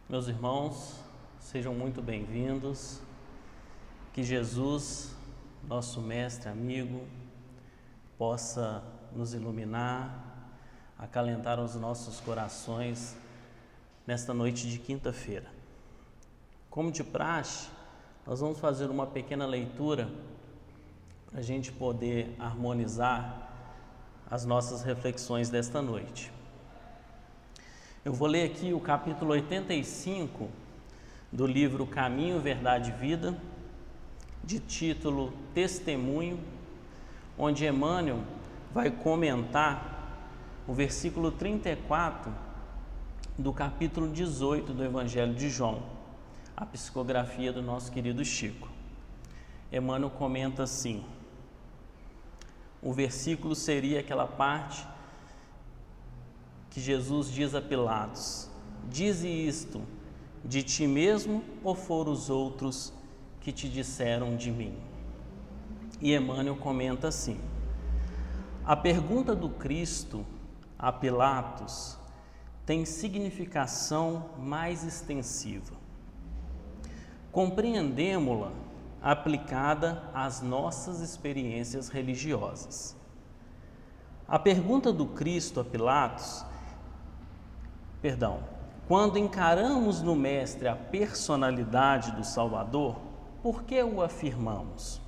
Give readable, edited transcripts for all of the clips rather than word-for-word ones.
Meus irmãos, sejam muito bem-vindos. Que Jesus, nosso mestre amigo, possa nos iluminar, acalentar os nossos corações nesta noite de quinta-feira. Como de praxe, nós vamos fazer uma pequena leitura para a gente poder harmonizar as nossas reflexões desta noite. Eu vou ler aqui o capítulo 85 do livro Caminho, Verdade e Vida, de título Testemunho, onde Emmanuel vai comentar o versículo 34 do capítulo 18 do Evangelho de João, a psicografia do nosso querido Chico. Emmanuel comenta assim: o versículo seria aquela parte que Jesus diz a Pilatos: dize isto de ti mesmo ou foram os outros que te disseram de mim? E Emmanuel comenta assim: a pergunta do Cristo a Pilatos tem significação mais extensiva. Compreendemo-la aplicada às nossas experiências religiosas. A pergunta do Cristo a Pilatos, quando encaramos no Mestre a personalidade do Salvador, por que o afirmamos?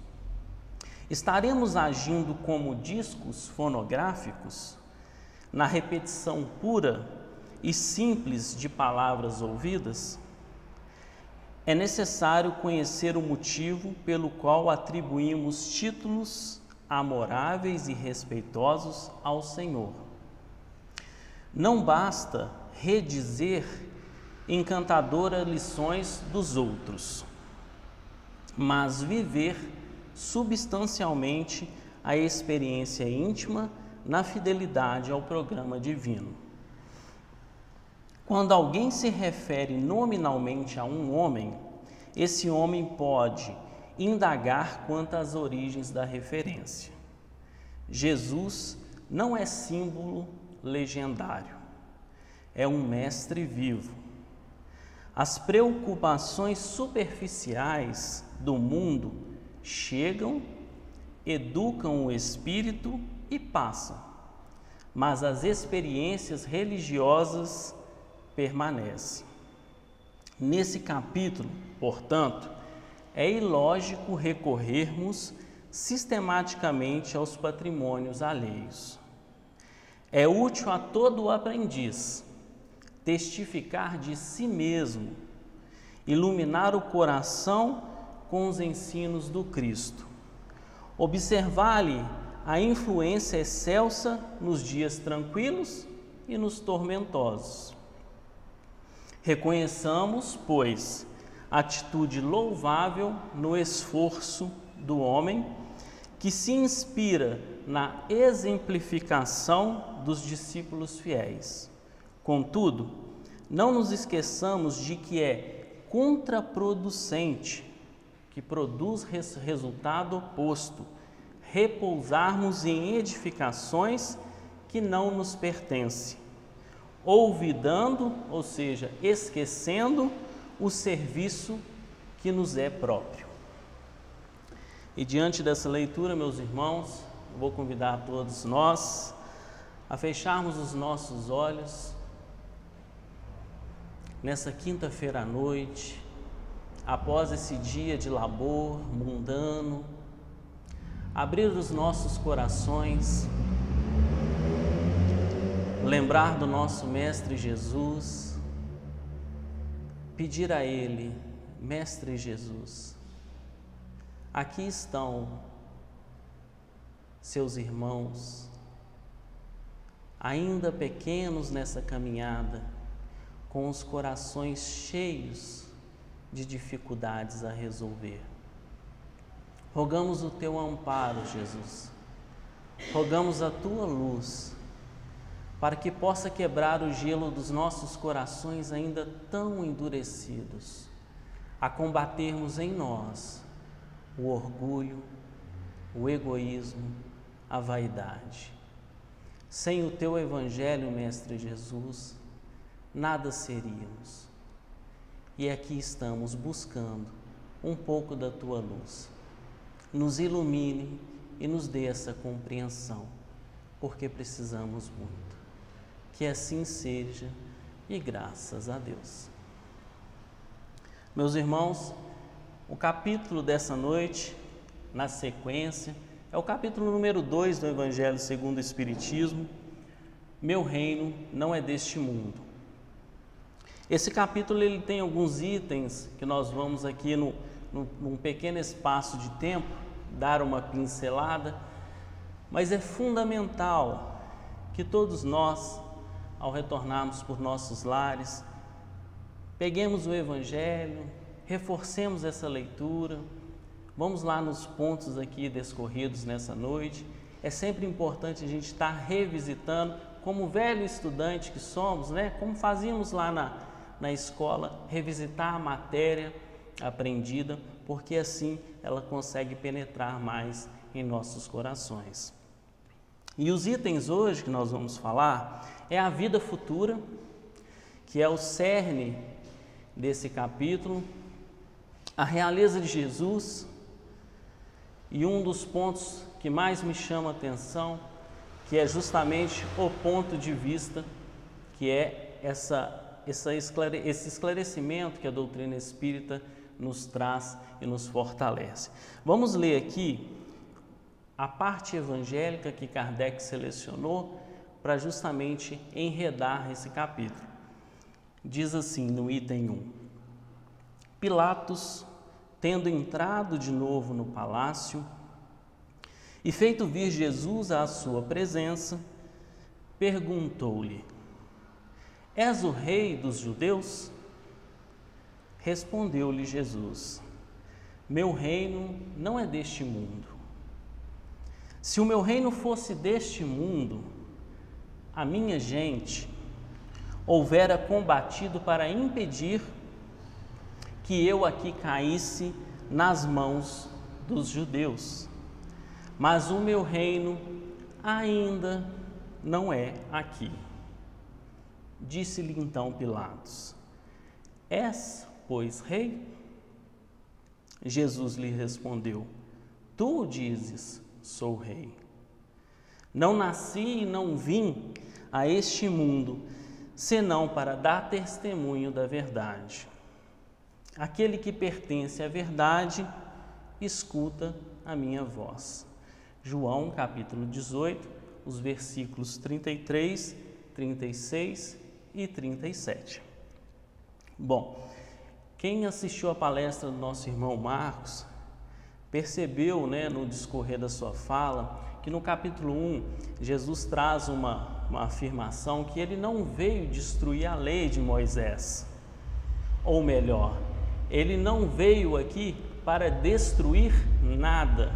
Estaremos agindo como discos fonográficos, na repetição pura e simples de palavras ouvidas? É necessário conhecer o motivo pelo qual atribuímos títulos amoráveis e respeitosos ao Senhor. Não basta redizer encantadoras lições dos outros, mas viver substancialmente a experiência íntima na fidelidade ao programa divino. Quando alguém se refere nominalmente a um homem, esse homem pode indagar quanto às origens da referência. Jesus não é símbolo legendário, é um mestre vivo. As preocupações superficiais do mundo chegam, educam o espírito e passam, mas as experiências religiosas permanecem. Nesse capítulo, portanto, é ilógico recorrermos sistematicamente aos patrimônios alheios. É útil a todo aprendiz testificar de si mesmo, iluminar o coração com os ensinos do Cristo, observar-lhe a influência excelsa nos dias tranquilos e nos tormentosos. Reconheçamos, pois, atitude louvável no esforço do homem que se inspira na exemplificação dos discípulos fiéis. Contudo, não nos esqueçamos de que é contraproducente, que produz resultado oposto, repousarmos em edificações que não nos pertencem, olvidando, ou seja, esquecendo o serviço que nos é próprio. E diante dessa leitura, meus irmãos, eu vou convidar a todos nós a fecharmos os nossos olhos nessa quinta-feira à noite, após esse dia de labor mundano, abrir os nossos corações, lembrar do nosso Mestre Jesus, pedir a Ele: Mestre Jesus, aqui estão seus irmãos, ainda pequenos nessa caminhada, com os corações cheios de dificuldades a resolver. Rogamos o Teu amparo, Jesus, rogamos a Tua luz, para que possa quebrar o gelo dos nossos corações ainda tão endurecidos, a combatermos em nós o orgulho, o egoísmo, a vaidade. Sem o Teu Evangelho, Mestre Jesus, nada seríamos. e aqui estamos buscando um pouco da Tua luz. Nos ilumine e nos dê essa compreensão, porque precisamos muito. Que assim seja e graças a Deus. Meus irmãos, o capítulo dessa noite, na sequência, é o capítulo número 2 do Evangelho segundo o Espiritismo. Meu reino não é deste mundo. Esse capítulo ele tem alguns itens que nós vamos aqui num pequeno espaço de tempo dar uma pincelada, mas é fundamental que todos nós, ao retornarmos por nossos lares, peguemos o Evangelho, reforcemos essa leitura, vamos lá nos pontos aqui descorridos nessa noite. É sempre importante a gente estar revisitando, como velho estudante que somos, né? Como fazíamos lá na escola, revisitar a matéria aprendida, porque assim ela consegue penetrar mais em nossos corações. E os itens hoje que nós vamos falar é a vida futura, que é o cerne desse capítulo, a realeza de Jesus, e um dos pontos que mais me chama a atenção, que é justamente o ponto de vista, que é esse esclarecimento que a doutrina espírita nos traz e nos fortalece. Vamos ler aqui a parte evangélica que Kardec selecionou para justamente enredar esse capítulo. Diz assim no item 1: Pilatos, tendo entrado de novo no palácio e feito vir Jesus à sua presença, perguntou-lhe: És o rei dos judeus? Respondeu-lhe Jesus: Meu reino não é deste mundo. Se o meu reino fosse deste mundo, a minha gente houvera combatido para impedir que eu aqui caísse nas mãos dos judeus. Mas o meu reino ainda não é aqui. Disse-lhe então Pilatos: És, pois, rei? Jesus lhe respondeu: Tu dizes, sou rei. Não nasci e não vim a este mundo, senão para dar testemunho da verdade. Aquele que pertence à verdade, escuta a minha voz. João, capítulo 18, os versículos 33, 36 e 37. Bom, quem assistiu a palestra do nosso irmão Marcos, percebeu, no discorrer da sua fala, que no capítulo 1, Jesus traz uma afirmação que ele não veio destruir a lei de Moisés. Ou melhor, ele não veio aqui para destruir nada.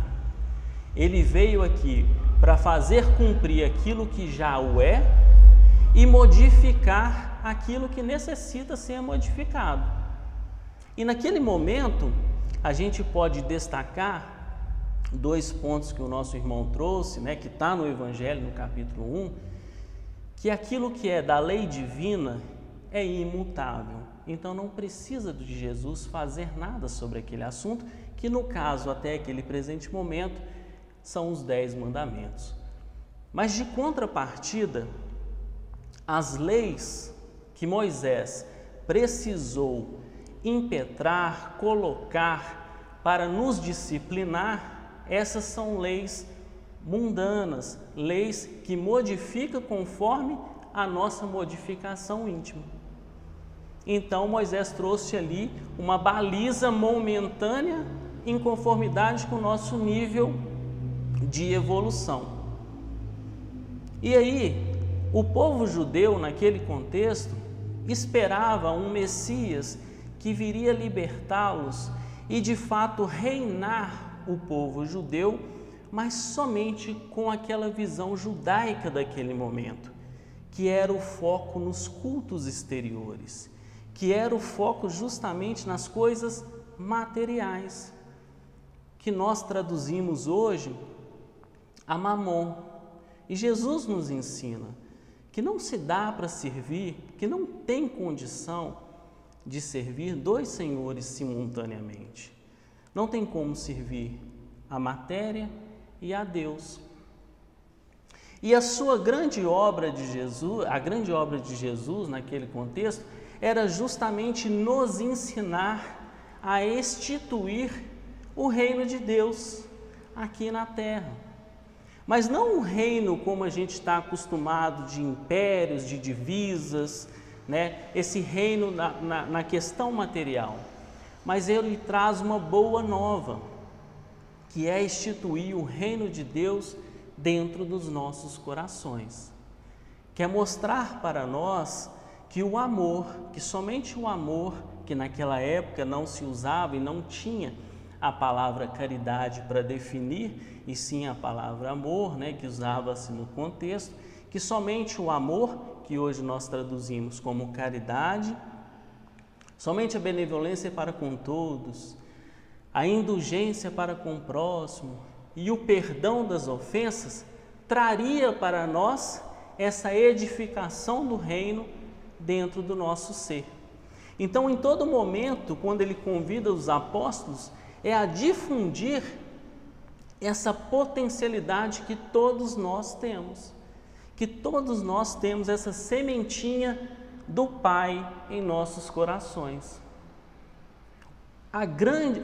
Ele veio aqui para fazer cumprir aquilo que já o é e modificar aquilo que necessita ser modificado. E naquele momento, a gente pode destacar 2 pontos que o nosso irmão trouxe, que está no Evangelho, no capítulo 1, que aquilo que é da lei divina é imutável. Então não precisa de Jesus fazer nada sobre aquele assunto, que no caso, até aquele presente momento, são os 10 mandamentos. Mas de contrapartida, as leis que Moisés precisou impetrar, colocar para nos disciplinar, essas são leis mundanas, leis que modificam conforme a nossa modificação íntima. Então Moisés trouxe ali uma baliza momentânea em conformidade com o nosso nível de evolução. E aí, o povo judeu, naquele contexto, esperava um Messias que viria libertá-los e de fato reinar o povo judeu, mas somente com aquela visão judaica daquele momento, que era o foco nos cultos exteriores, que era o foco justamente nas coisas materiais, que nós traduzimos hoje a mamon. E Jesus nos ensina que não se dá para servir, que não tem condição de servir dois senhores simultaneamente. Não tem como servir a matéria e a Deus. E a sua grande obra de Jesus, a grande obra de Jesus naquele contexto, era justamente nos ensinar a instituir o reino de Deus aqui na terra. Mas não um reino como a gente está acostumado, de impérios, de divisas, né? Esse reino na questão material. Mas ele traz uma boa nova, que é instituir o reino de Deus dentro dos nossos corações. Quer mostrar para nós que o amor, que somente o amor, que naquela época não se usava e não tinha a palavra caridade para definir, e sim a palavra amor, né, que usava-se no contexto, que somente o amor, que hoje nós traduzimos como caridade, somente a benevolência para com todos, a indulgência para com o próximo e o perdão das ofensas, traria para nós essa edificação do reino dentro do nosso ser. Então, em todo momento, quando ele convida os apóstolos, é a difundir essa potencialidade que todos nós temos, essa sementinha do Pai em nossos corações.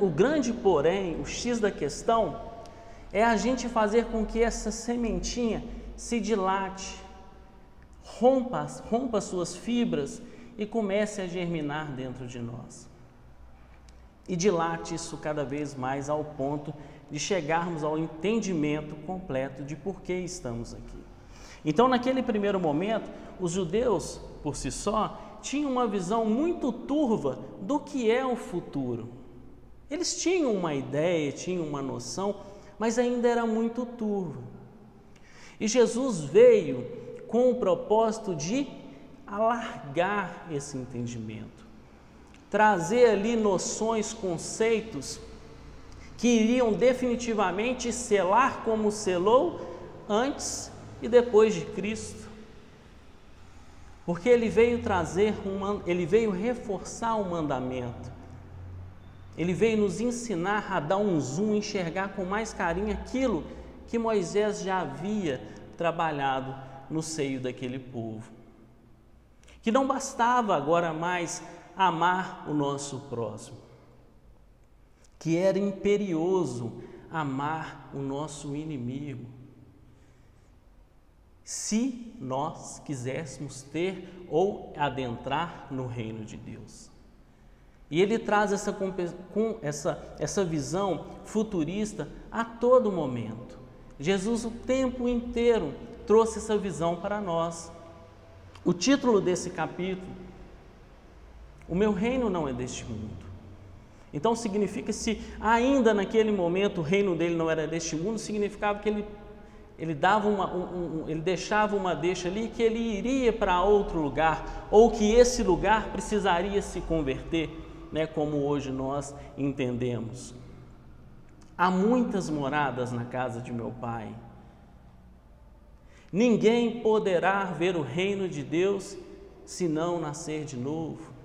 O grande porém, o X da questão, é a gente fazer com que essa sementinha se dilate, rompa suas fibras e comece a germinar dentro de nós. E dilate isso cada vez mais ao ponto de chegarmos ao entendimento completo de por que estamos aqui. Então, naquele primeiro momento, os judeus, por si só, tinham uma visão muito turva do que é o futuro. Eles tinham uma ideia, tinham uma noção, mas ainda era muito turva. E Jesus veio com o propósito de alargar esse entendimento, trazer ali noções, conceitos que iriam definitivamente selar como selou antes e depois de Cristo. Porque ele veio ele veio reforçar o mandamento. Ele veio nos ensinar a dar um zoom, enxergar com mais carinho aquilo que Moisés já havia trabalhado no seio daquele povo. Que não bastava agora mais amar o nosso próximo, que era imperioso amar o nosso inimigo, se nós quiséssemos ter ou adentrar no reino de Deus. E ele traz essa visão futurista a todo momento. Jesus o tempo inteiro trouxe essa visão para nós. O título desse capítulo, o meu reino não é deste mundo. Então significa, se ainda naquele momento o reino dele não era deste mundo, significava que ele deixava uma deixa ali, que ele iria para outro lugar, ou que esse lugar precisaria se converter, né, como hoje nós entendemos. Há muitas moradas na casa de meu Pai. Ninguém poderá ver o reino de Deus se não nascer de novo.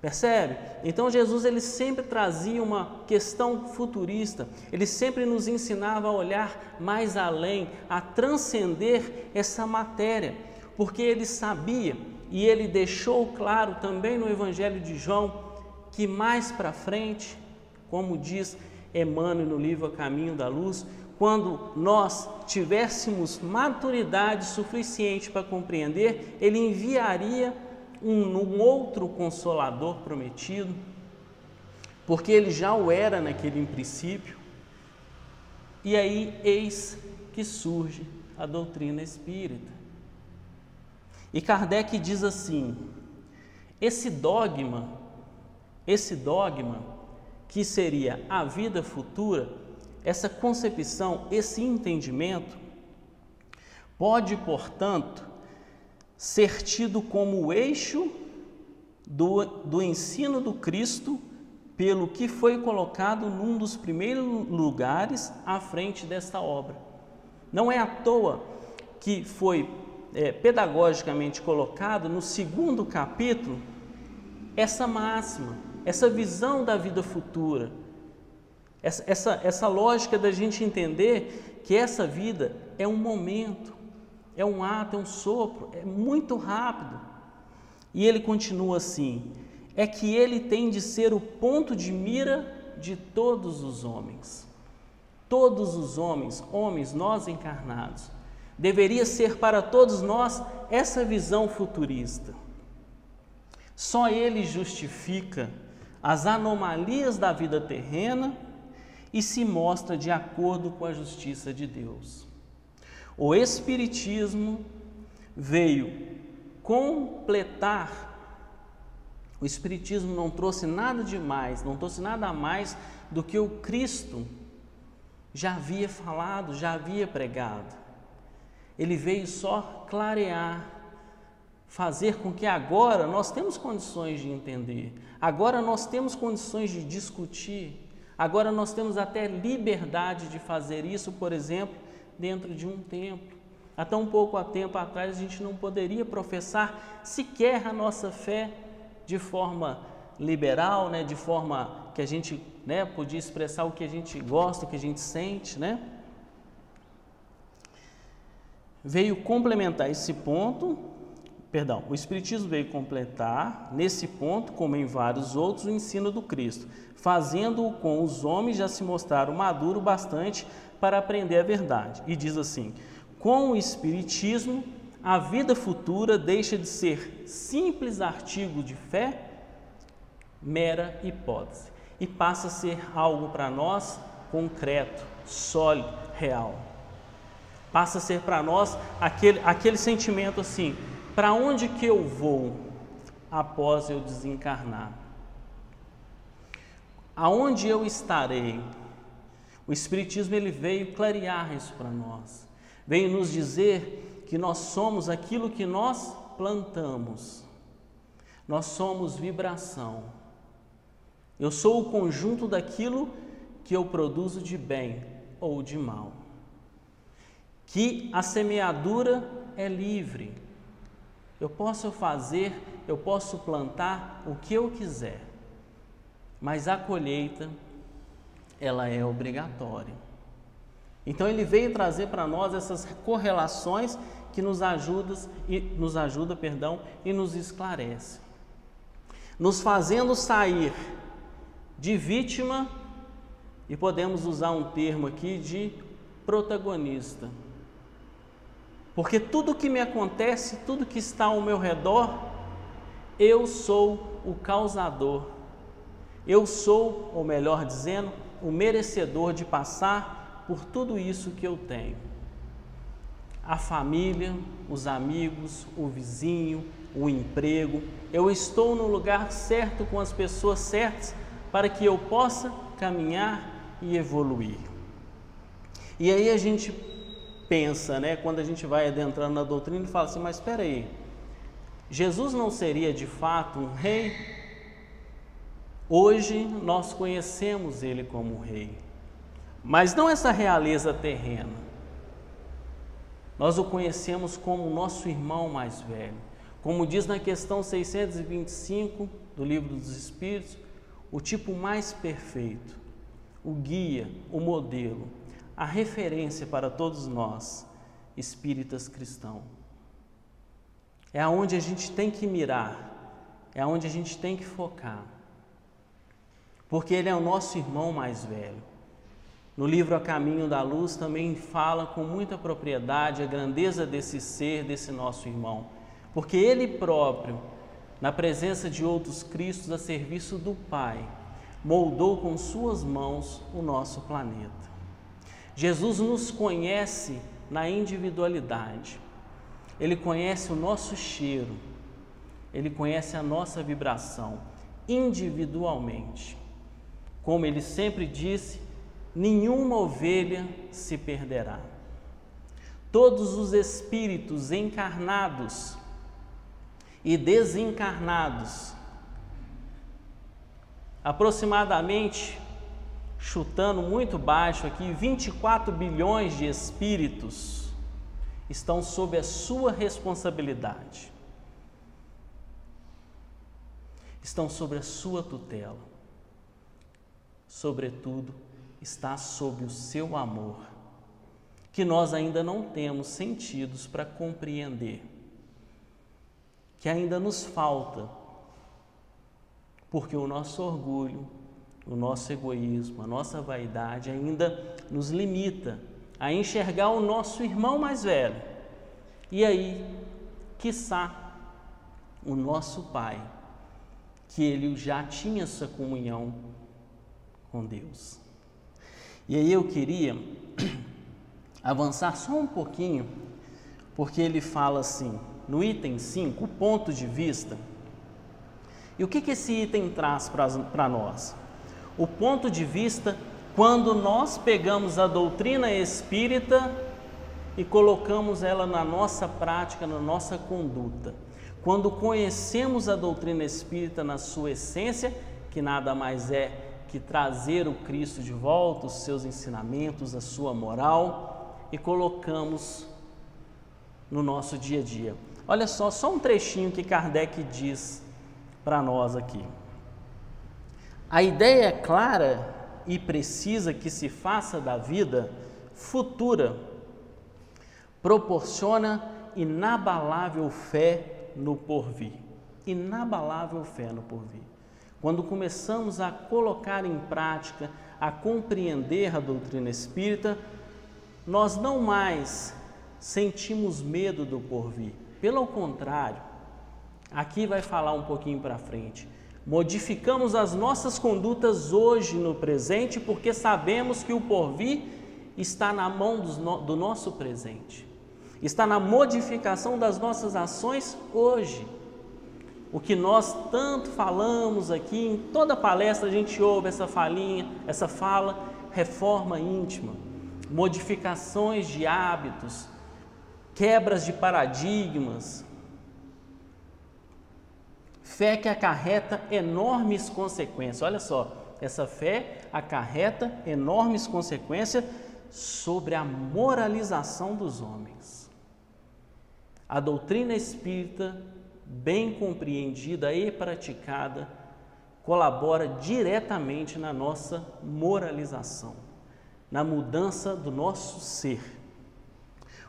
Percebe? Então Jesus ele sempre trazia uma questão futurista, ele sempre nos ensinava a olhar mais além, a transcender essa matéria, porque ele sabia, e ele deixou claro também no Evangelho de João, que mais para frente, como diz Emmanuel no livro A Caminho da Luz, quando nós tivéssemos maturidade suficiente para compreender, ele enviaria um outro Consolador prometido, porque ele já o era naquele princípio. E aí eis que surge a doutrina espírita. E Kardec diz assim: esse dogma que seria a vida futura, essa concepção, esse entendimento, pode, portanto, ser tido como o eixo do ensino do Cristo, pelo que foi colocado num dos primeiros lugares à frente desta obra. Não é à toa que foi pedagogicamente colocado no segundo capítulo essa máxima, essa visão da vida futura, essa lógica da gente entender que essa vida é um momento, é um ato, é um sopro, é muito rápido. E ele continua assim: é que ele tem de ser o ponto de mira de todos os homens. Todos os homens, nós encarnados, deveria ser para todos nós essa visão futurista. Só ele justifica as anomalias da vida terrena e se mostra de acordo com a justiça de Deus. O Espiritismo veio completar. O Espiritismo não trouxe nada demais, não trouxe nada a mais do que o Cristo já havia falado, já havia pregado. Ele veio só clarear, fazer com que agora nós temos condições de entender, agora nós temos condições de discutir, agora nós temos até liberdade de fazer isso, por exemplo, dentro de um templo. Há tão pouco tempo atrás a gente não poderia professar sequer a nossa fé de forma liberal, de forma que a gente podia expressar o que a gente gosta, o que a gente sente, Veio complementar esse ponto, o Espiritismo veio completar nesse ponto, como em vários outros, o ensino do Cristo, fazendo-o com os homens já se mostraram maduros bastante para aprender a verdade. E diz assim: com o Espiritismo, a vida futura deixa de ser simples artigo de fé, mera hipótese, e passa a ser algo para nós concreto, sólido, real. Passa a ser para nós aquele sentimento assim: para onde que eu vou após eu desencarnar? Aonde eu estarei? O Espiritismo ele veio clarear isso para nós, veio nos dizer que nós somos aquilo que nós plantamos, nós somos vibração. Eu sou o conjunto daquilo que eu produzo de bem ou de mal. Que a semeadura é livre. Eu posso fazer, eu posso plantar o que eu quiser, mas a colheita, ela é obrigatória. Então ele veio trazer para nós essas correlações que nos ajuda e nos esclarece, nos fazendo sair de vítima, e podemos usar um termo aqui de protagonista. Porque tudo que me acontece, tudo que está ao meu redor, eu sou o causador. Eu sou, ou melhor dizendo, o merecedor de passar por tudo isso que eu tenho. A família, os amigos, o vizinho, o emprego. Eu estou no lugar certo com as pessoas certas para que eu possa caminhar e evoluir. E aí a gente pensa, quando a gente vai adentrando na doutrina e fala assim: mas espera aí, Jesus não seria de fato um rei? Hoje nós conhecemos ele como rei, mas não essa realeza terrena. Nós o conhecemos como nosso irmão mais velho. Como diz na questão 625 do Livro dos Espíritos, o tipo mais perfeito, o guia, o modelo, a referência para todos nós, espíritas cristãos. É aonde a gente tem que mirar, é aonde a gente tem que focar, porque ele é o nosso irmão mais velho. No livro A Caminho da Luz também fala com muita propriedade a grandeza desse ser, desse nosso irmão, porque ele próprio, na presença de outros Cristos a serviço do Pai, moldou com suas mãos o nosso planeta. Jesus nos conhece na individualidade, ele conhece o nosso cheiro, ele conhece a nossa vibração individualmente. Como ele sempre disse, nenhuma ovelha se perderá. Todos os espíritos encarnados e desencarnados, aproximadamente, chutando muito baixo aqui, 24 bilhões de espíritos estão sob a sua responsabilidade. estão sobre a sua tutela. Sobretudo, está sob o seu amor, que nós ainda não temos sentidos para compreender, que ainda nos falta, porque o nosso orgulho, o nosso egoísmo, a nossa vaidade ainda nos limita a enxergar o nosso irmão mais velho. E aí, quiçá, o nosso Pai, que ele já tinha essa comunhão com Deus. E aí eu queria avançar só um pouquinho, porque ele fala assim, no item 5, o ponto de vista. E o que esse item traz para nós? O ponto de vista quando nós pegamos a doutrina espírita e colocamos ela na nossa prática, na nossa conduta. Quando conhecemos a doutrina espírita na sua essência, que nada mais é que trazer o Cristo de volta, os seus ensinamentos, a sua moral, e colocamos no nosso dia a dia. Olha só um trechinho que Kardec diz para nós aqui. A ideia clara e precisa que se faça da vida futura proporciona inabalável fé no porvir. Inabalável fé no porvir. Quando começamos a colocar em prática, a compreender a doutrina espírita, nós não mais sentimos medo do porvir. Pelo contrário, aqui vai falar um pouquinho para frente. Modificamos as nossas condutas hoje no presente, porque sabemos que o porvir está na mão do nosso presente. Está na modificação das nossas ações hoje. O que nós tanto falamos aqui, em toda palestra a gente ouve essa fala, reforma íntima, modificações de hábitos, quebras de paradigmas, fé que acarreta enormes consequências. Olha só, essa fé acarreta enormes consequências sobre a moralização dos homens. A doutrina espírita, bem compreendida e praticada, colabora diretamente na nossa moralização, na mudança do nosso ser,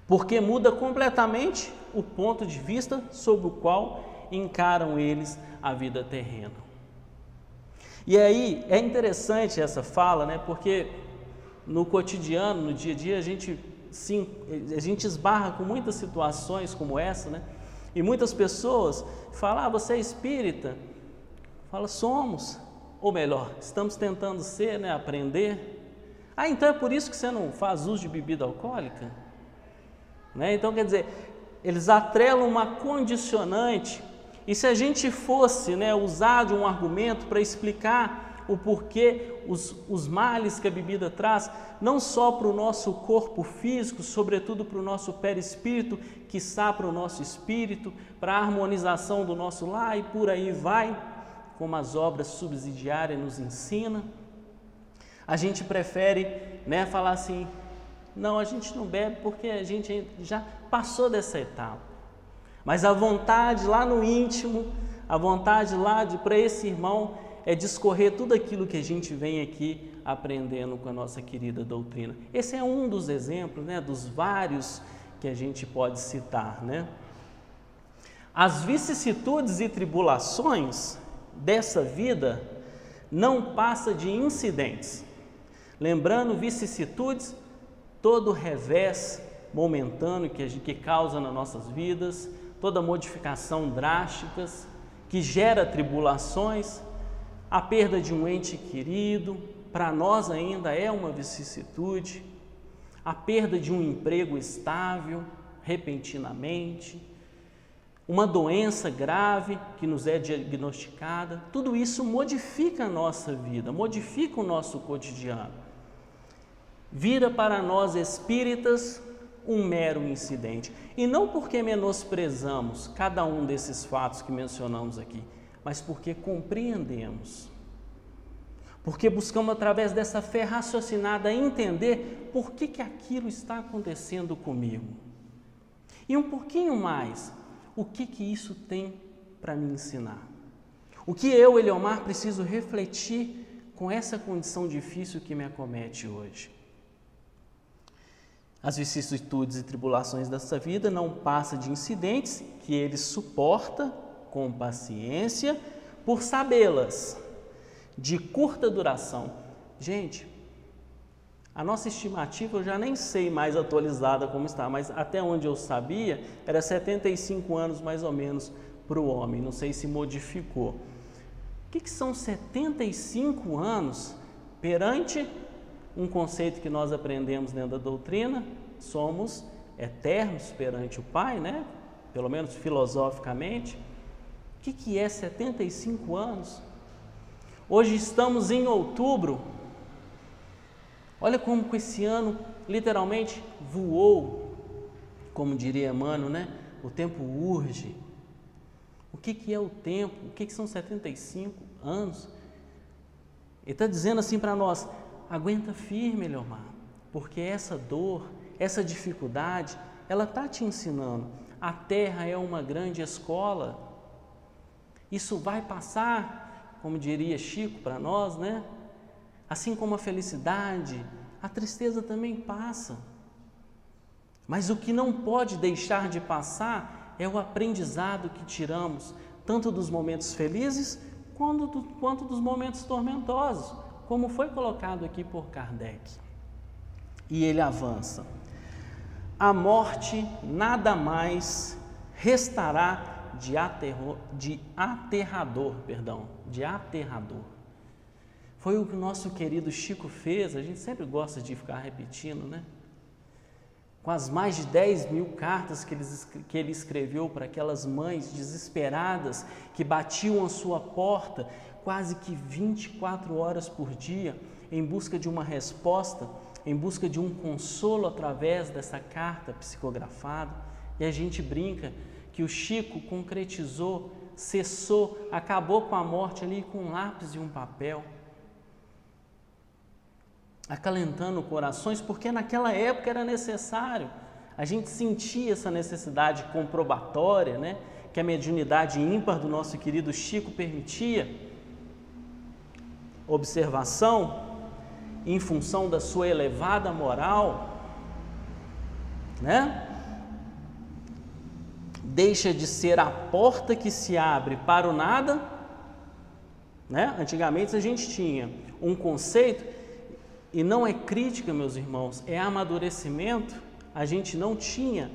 porque muda completamente o ponto de vista sob o qual encaram eles a vida terrena. E aí é interessante essa fala, né? Porque no cotidiano, no dia a dia, a gente esbarra com muitas situações como essa, né? E muitas pessoas falam, você é espírita? Fala, somos. Ou melhor, estamos tentando ser, né? Aprender. Então é por isso que você não faz uso de bebida alcoólica? Né? Então, quer dizer, eles atrelam uma condicionante. E se a gente fosse, né, usar de um argumento para explicar o porquê, os males que a bebida traz, não só para o nosso corpo físico, sobretudo para o nosso perispírito, quiçá para o nosso espírito, para a harmonização do nosso lar e por aí vai, como as obras subsidiárias nos ensinam, a gente prefere, né, falar assim, não, a gente não bebe porque a gente já passou dessa etapa. Mas a vontade lá no íntimo, a vontade lá para esse irmão é discorrer tudo aquilo que a gente vem aqui aprendendo com a nossa querida doutrina. Esse é um dos exemplos, né, dos vários que a gente pode citar, né? As vicissitudes e tribulações dessa vida não passa de incidentes. Lembrando, vicissitudes, todo revés momentâneo que causa nas nossas vidas, toda modificação drástica que gera tribulações, a perda de um ente querido, para nós ainda é uma vicissitude, a perda de um emprego estável, repentinamente, uma doença grave que nos é diagnosticada, tudo isso modifica a nossa vida, modifica o nosso cotidiano. Vira para nós espíritas um mero incidente. E não porque menosprezamos cada um desses fatos que mencionamos aqui, mas porque compreendemos. Porque buscamos, através dessa fé raciocinada, entender por que aquilo está acontecendo comigo. E um pouquinho mais, o que isso tem para me ensinar? O que eu, Eliomar, preciso refletir com essa condição difícil que me acomete hoje? As vicissitudes e tribulações dessa vida não passam de incidentes que ele suporta com paciência por sabê-las, de curta duração. Gente, a nossa estimativa eu já nem sei mais atualizada como está, mas até onde eu sabia era 75 anos mais ou menos para o homem, não sei se modificou. O que são 75 anos perante um conceito que nós aprendemos dentro da doutrina? Somos eternos perante o Pai, né? Pelo menos filosoficamente. O que é 75 anos? Hoje estamos em outubro. Olha como esse ano literalmente voou, como diria Emmanuel, né? O tempo urge. O que é o tempo? O que são 75 anos? Ele está dizendo assim para nós, aguenta firme, Eliomar, porque essa dor, essa dificuldade, ela está te ensinando. A Terra é uma grande escola. Isso vai passar, como diria Chico para nós, né? Assim como a felicidade, a tristeza também passa. Mas o que não pode deixar de passar é o aprendizado que tiramos, tanto dos momentos felizes quanto dos momentos tormentosos, como foi colocado aqui por Kardec. E ele avança. A morte nada mais restará de aterrador. Foi o que o nosso querido Chico fez, a gente sempre gosta de ficar repetindo, né? Com as mais de 10 mil cartas que ele escreveu para aquelas mães desesperadas que batiam a sua porta quase que 24 horas por dia em busca de uma resposta, em busca de um consolo através dessa carta psicografada. E a gente brinca que o Chico concretizou, cessou, acabou com a morte ali com um lápis e um papel, acalentando corações, porque naquela época era necessário. A gente sentia essa necessidade comprobatória, né, que a mediunidade ímpar do nosso querido Chico permitia. Observação, em função da sua elevada moral, né? Deixa de ser a porta que se abre para o nada, né? Antigamente a gente tinha um conceito, e não é crítica, meus irmãos, é amadurecimento. A gente não tinha,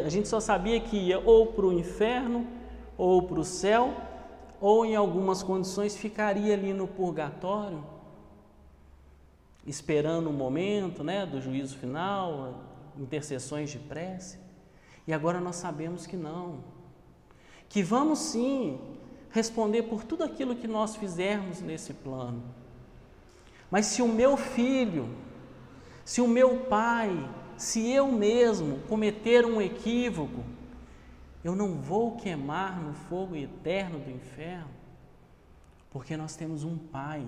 a gente só sabia que ia ou para o inferno, ou para o céu, ou em algumas condições ficaria ali no purgatório, esperando o momento, né, do juízo final, intercessões de prece. E agora nós sabemos que não, que vamos sim responder por tudo aquilo que nós fizermos nesse plano. Mas se o meu filho, se o meu pai, se eu mesmo cometer um equívoco, eu não vou queimar no fogo eterno do inferno, porque nós temos um Pai,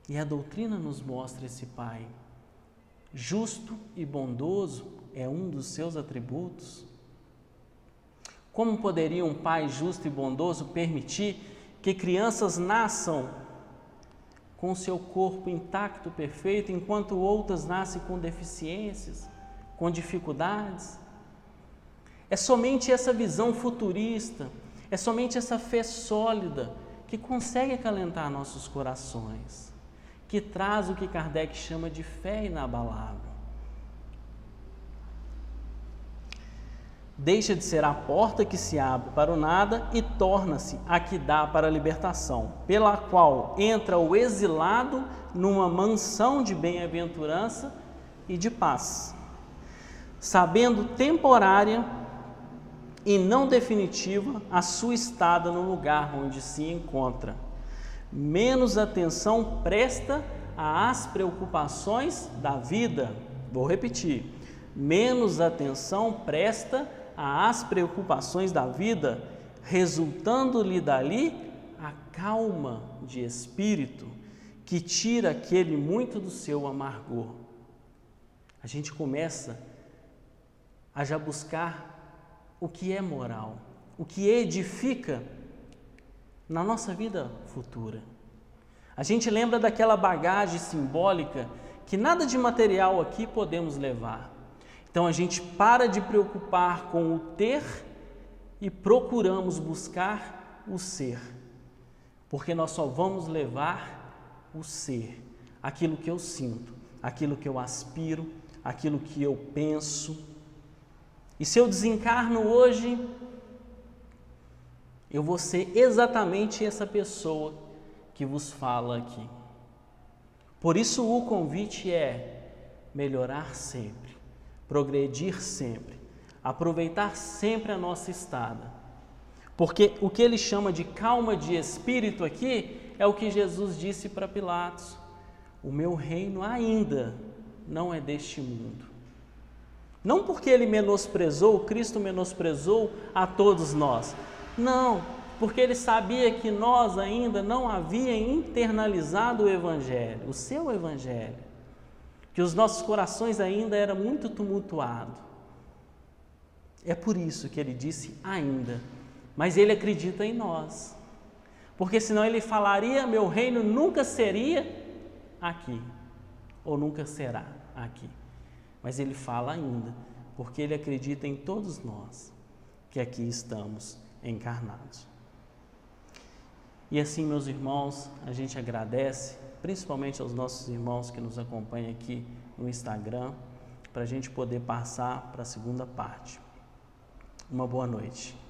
e a doutrina nos mostra esse Pai. Justo e bondoso é um dos seus atributos. Como poderia um Pai justo e bondoso permitir que crianças nasçam com seu corpo intacto, perfeito, enquanto outras nascem com deficiências, com dificuldades? É somente essa visão futurista, é somente essa fé sólida que consegue acalentar nossos corações, que traz o que Kardec chama de fé inabalável. Deixa de ser a porta que se abre para o nada e torna-se a que dá para a libertação, pela qual entra o exilado numa mansão de bem-aventurança e de paz, sabendo temporária e não definitiva a sua estada no lugar onde se encontra. Menos atenção presta às preocupações da vida. Vou repetir. Menos atenção presta às preocupações da vida, resultando-lhe dali a calma de espírito que tira aquele muito do seu amargor. A gente começa a já buscar o que é moral, o que edifica na nossa vida futura. A gente lembra daquela bagagem simbólica que nada de material aqui podemos levar. Então a gente para de preocupar com o ter e procuramos buscar o ser, porque nós só vamos levar o ser, aquilo que eu sinto, aquilo que eu aspiro, aquilo que eu penso. E se eu desencarno hoje, eu vou ser exatamente essa pessoa que vos fala aqui. Por isso o convite é melhorar sempre, progredir sempre, aproveitar sempre a nossa estada. Porque o que ele chama de calma de espírito aqui é o que Jesus disse para Pilatos: o meu reino ainda não é deste mundo. Não porque ele menosprezou, Cristo menosprezou a todos nós. Não, porque ele sabia que nós ainda não havíamos internalizado o Evangelho, o seu Evangelho, que os nossos corações ainda eram muito tumultuados. É por isso que ele disse ainda, mas ele acredita em nós, porque senão ele falaria: meu reino nunca seria aqui, ou nunca será aqui. Mas ele fala ainda, porque ele acredita em todos nós que aqui estamos encarnados. E assim, meus irmãos, a gente agradece, principalmente aos nossos irmãos que nos acompanham aqui no Instagram, para a gente poder passar para a segunda parte. Uma boa noite.